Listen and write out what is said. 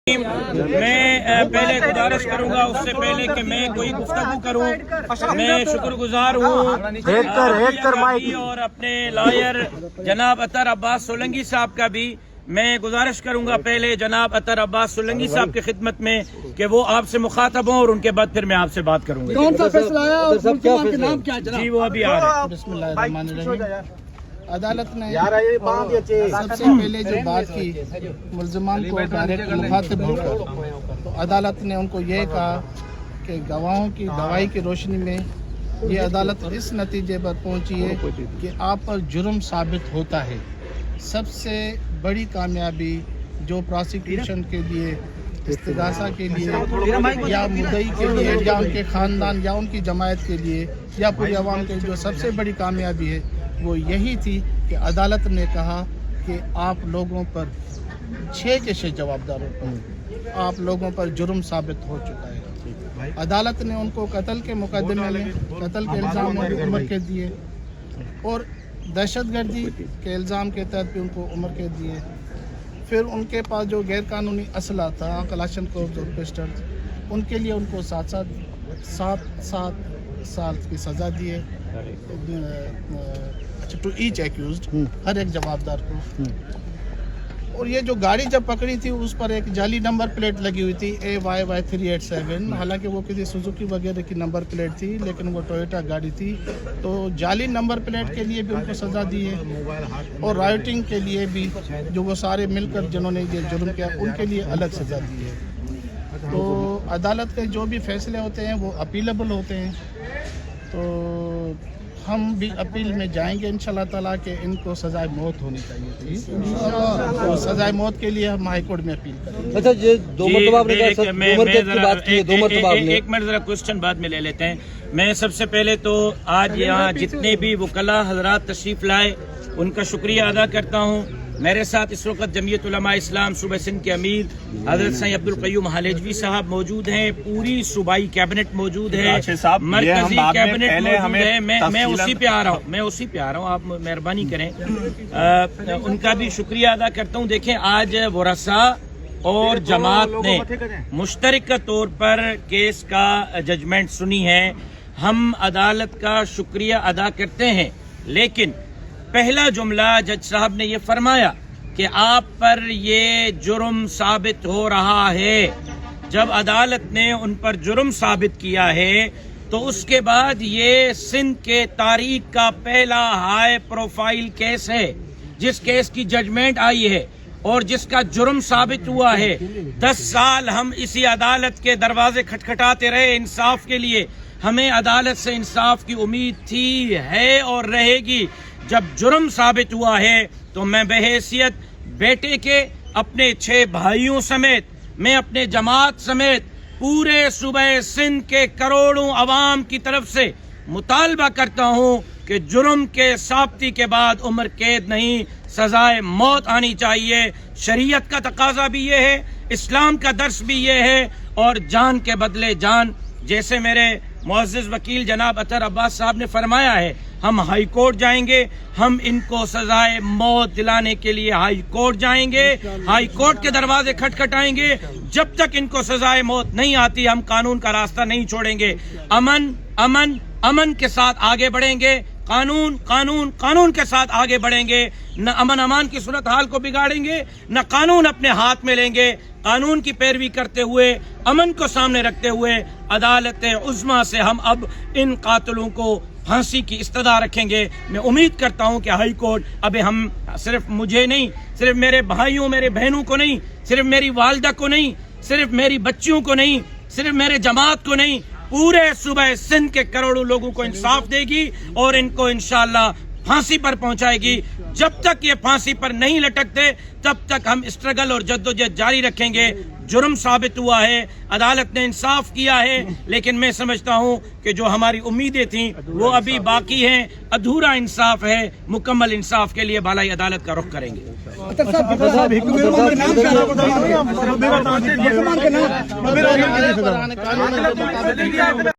میں پہلے گزارش کروں گا اس سے پہلے کہ میں کوئی گفتگو کروں، میں شکر گزار ہوں اور اپنے لائر جناب اطہر عباس سولنگی صاحب کا بھی میں گزارش کروں گا پہلے جناب اطہر عباس سولنگی صاحب کی خدمت میں کہ وہ آپ سے مخاطب ہوں اور ان کے بعد پھر میں آپ سے بات کروں گا۔ کون سا فیصلہ آیا اور ملزمان کے نام کیا ہے جناب؟ جی وہ ابھی آ رہے ہیں۔ بسم اللہ الرحمن الرحیم۔ عدالت نے سب سے پہلے جو بات کی ملزمان کو ڈائریکٹ مخاطب ہو کر، تو عدالت نے ان کو یہ کہا کہ گواہوں کی گواہی کی روشنی میں یہ عدالت اس نتیجے پر پہنچی ہے کہ آپ پر جرم ثابت ہوتا ہے۔ سب سے بڑی کامیابی جو پراسیکیوشن کے لیے، استغاثہ کے لیے یا مدعی کے لیے یا ان کے خاندان یا ان کی جماعت کے لیے یا پوری عوام کے جو سب سے بڑی کامیابی ہے وہ یہی تھی کہ عدالت نے کہا کہ آپ لوگوں پر 6 کے 6 جوابداروں پر آپ لوگوں پر جرم ثابت ہو چکا ہے۔ عدالت نے ان کو قتل کے مقدمے میں، قتل کے الزام میں بھی عمر قید دیے اور دہشت گردی کے الزام کے تحت بھی ان کو عمر قید دیے۔ پھر ان کے پاس جو غیر قانونی اسلحہ تھا، کلاشن کوف اور پسٹل، ان کے لیے ان کو 7 سال کی سزا دیے ٹو ایچ ایکیوزڈ، ہر ایک جوابدار کو۔ اور یہ جو گاڑی جب پکڑی تھی اس پر ایک جعلی نمبر پلیٹ لگی ہوئی تھی AYY 387، حالانکہ وہ کسی سوزوکی وغیرہ کی نمبر پلیٹ تھی لیکن وہ ٹویوٹا گاڑی تھی، تو جعلی نمبر پلیٹ کے لیے بھی ان کو سزا دی ہے اور رائٹنگ کے لیے بھی جو وہ سارے مل کر جنہوں نے یہ جرم کیا ان کے لیے الگ سزا دی ہے۔ تو عدالت کے جو بھی فیصلے ہوتے ہیں وہ اپیلیبل ہوتے ہیں، تو ہم بھی اپیل میں جائیں گے انشاءاللہ تعالیٰ کہ ان کو سزائے موت ہونی چاہیے تھی، تو سزائے موت کے لیے ہم ہائی کورٹ میں اپیل کریں گے۔ اچھا یہ دو مرتبہ آپ نے عمر قید کی بات کی، 2 مرتبہ آپ نے ایک منٹ ذرا کوسچن بعد میں لے لیتے ہیں۔ میں سب سے پہلے تو آج یہاں جتنے بھی وکلاء حضرات تشریف لائے ان کا شکریہ ادا کرتا ہوں۔ میرے ساتھ اس وقت جمعیت علماء اسلام صوبہ سندھ کے امیر حضرت سید عبدالقیوم حالیجوی صاحب موجود ہیں، پوری صوبائی کیبنٹ موجود ہے، مرکزی کیبنٹ موجود ہے۔ میں اسی پہ آ رہا ہوں، آپ مہربانی کریں، ان کا بھی شکریہ ادا کرتا ہوں۔ دیکھیں آج ورثاء اور جماعت نے مشترکہ طور پر کیس کا ججمنٹ سنی ہے، ہم عدالت کا شکریہ ادا کرتے ہیں، لیکن پہلا جملہ جج صاحب نے یہ فرمایا کہ آپ پر یہ جرم ثابت ہو رہا ہے۔ جب عدالت نے ان پر جرم ثابت کیا ہے تو اس کے بعد یہ سندھ کے تاریخ کا پہلا ہائی پروفائل کیس ہے جس کیس کی ججمنٹ آئی ہے اور جس کا جرم ثابت ہوا ہے۔ 10 سال ہم اسی عدالت کے دروازے کھٹکھٹاتے رہے انصاف کے لیے، ہمیں عدالت سے انصاف کی امید تھی، ہے اور رہے گی۔ جب جرم ثابت ہوا ہے تو میں بحیثیت بیٹے کے، اپنے 6 بھائیوں سمیت، میں اپنے جماعت سمیت پورے صوبہ سندھ کے کروڑوں عوام کی طرف سے مطالبہ کرتا ہوں کہ جرم کے ثابتی کے بعد عمر قید نہیں، سزائے موت آنی چاہیے۔ شریعت کا تقاضا بھی یہ ہے، اسلام کا درس بھی یہ ہے، اور جان کے بدلے جان، جیسے میرے معزز وکیل جناب اطہر عباس صاحب نے فرمایا ہے، ہم ہائی کورٹ جائیں گے، ہم ان کو سزائے موت دلانے کے لیے ہائی کورٹ جائیں گے، ہائی کورٹ کے دروازے کھٹکھٹائیں گے۔ جب تک ان کو سزائے موت نہیں آتی ہم قانون کا راستہ نہیں چھوڑیں گے۔ امن کے ساتھ آگے بڑھیں گے، قانون کے ساتھ آگے بڑھیں گے، نہ امان کی صورتحال کو بگاڑیں گے، نہ قانون اپنے ہاتھ میں لیں گے۔ قانون کی پیروی کرتے ہوئے، امن کو سامنے رکھتے ہوئے عدالت عظمیٰ سے ہم اب ان قاتلوں کو پھانسی کی استدعا رکھیں گے۔ میں امید کرتا ہوں کہ ہائی کورٹ اب ہم صرف مجھے نہیں، صرف میرے بھائیوں میرے بہنوں کو نہیں، صرف میری والدہ کو نہیں، صرف میری بچیوں کو نہیں، صرف میرے جماعت کو نہیں، پورے صوبہ سندھ کے کروڑوں لوگوں کو انصاف دے گی اور ان کو انشاءاللہ پھانسی پر پہنچائے گی۔ جب تک یہ پھانسی پر نہیں لٹکتے تب تک ہم اسٹرگل اور جدوجہد جاری رکھیں گے۔ جرم ثابت ہوا ہے، عدالت نے انصاف کیا ہے، لیکن میں سمجھتا ہوں کہ جو ہماری امیدیں تھیں وہ ابھی باقی ہیں، ادھورا انصاف ہے، مکمل انصاف کے لیے بالائی عدالت کا رخ کریں گے۔